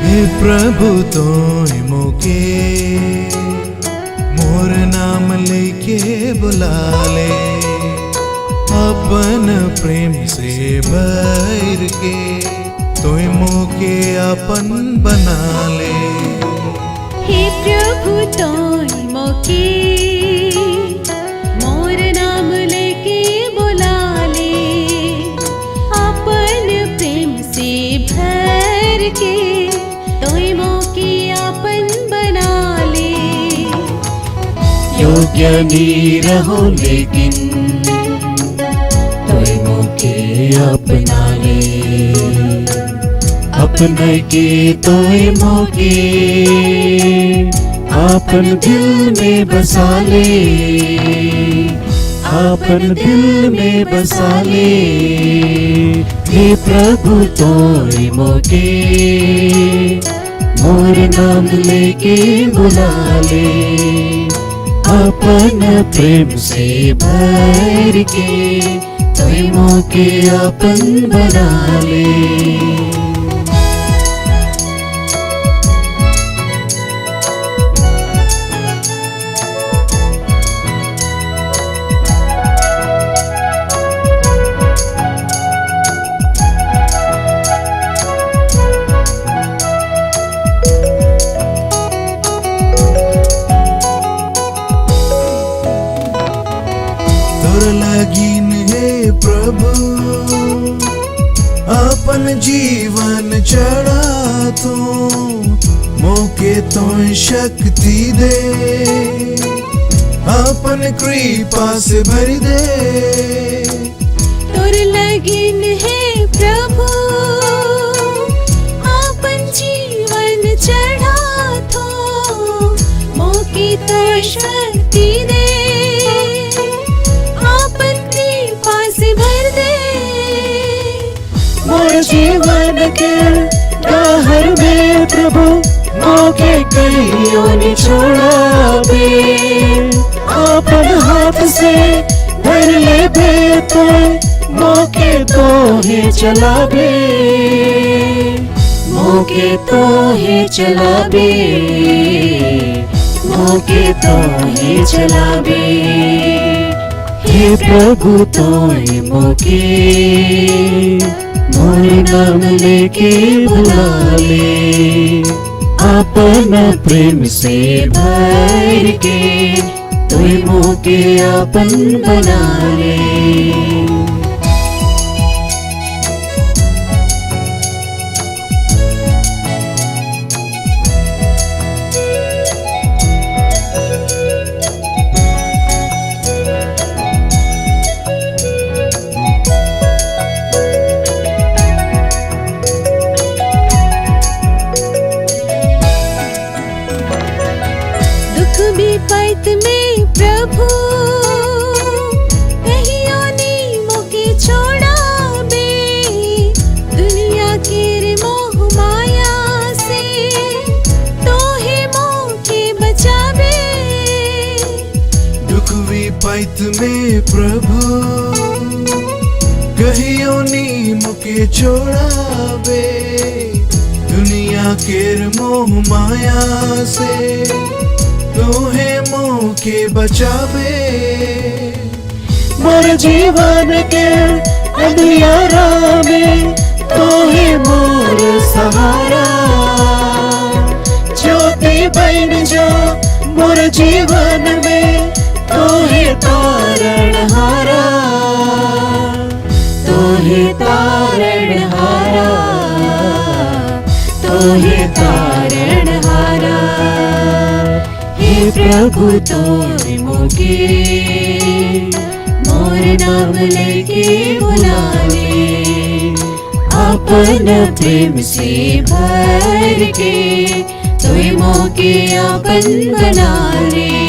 हे प्रभु तोय मोके मोर नाम लेके बुला ले, अपन प्रेम से भर के तोय मोके अपन बना ले। हे प्रभु तोय मोके मोर नाम लेके बुला ले, अपन प्रेम से भर के तोय मोके अपन बना ले। योग्य नहीं रहो लेकिन तोय मोके अपना ले, अपना के तोय मोके आपन दिल में बसा ले, आपन दिल में बसा ले। हे प्रभु तोय मोके मोर नाम लेके बुला ले, अपन प्रेम से भर के तोय मोके अपन बना ले। तोर लगीन हे प्रभु अपन जीवन चढ़ा तू, मोके तोय शक्ति दे, अपन कृपा से भर दे। तोर लगीन है प्रभु आपन जीवन चढ़ा थो, मोके तोय शक्ति दे, आपन कृपा से भर दे। मोर जीवन के राहर में प्रभु मोके कहियो नि छोड़ाबे, आपन हाथ से भर ले बे तोय मोके तोहे चलाबे, मोके तोहे चलाबे, मोके तोहे चलाबे। हे प्रभु तोय मोके मोर नाम लेके बुला ले, अपन प्रेम से भर के तोय मोके अपन बना ले। विपत में प्रभु कहियो नी मोके छोड़ाबे, दुनिया के मोह माया से तोहे मोके बचाबे। दुख विपत में प्रभु कहियो नी मोके छोड़ाबे, दुनिया केर मोह माया से तोहे मोके बचाबे। मोर जीवन के अंधियारा में तोहे मोर सहारा, ज्योति बन जो मोर जीवन में तोहे तारण हारा, तोहे तारण हारा, तोहे तारण हारा। हे प्रभु तोय मोके मोर नाम लेके बुला ले, अपन प्रेम से भर के तोय मोके अपन बना ले।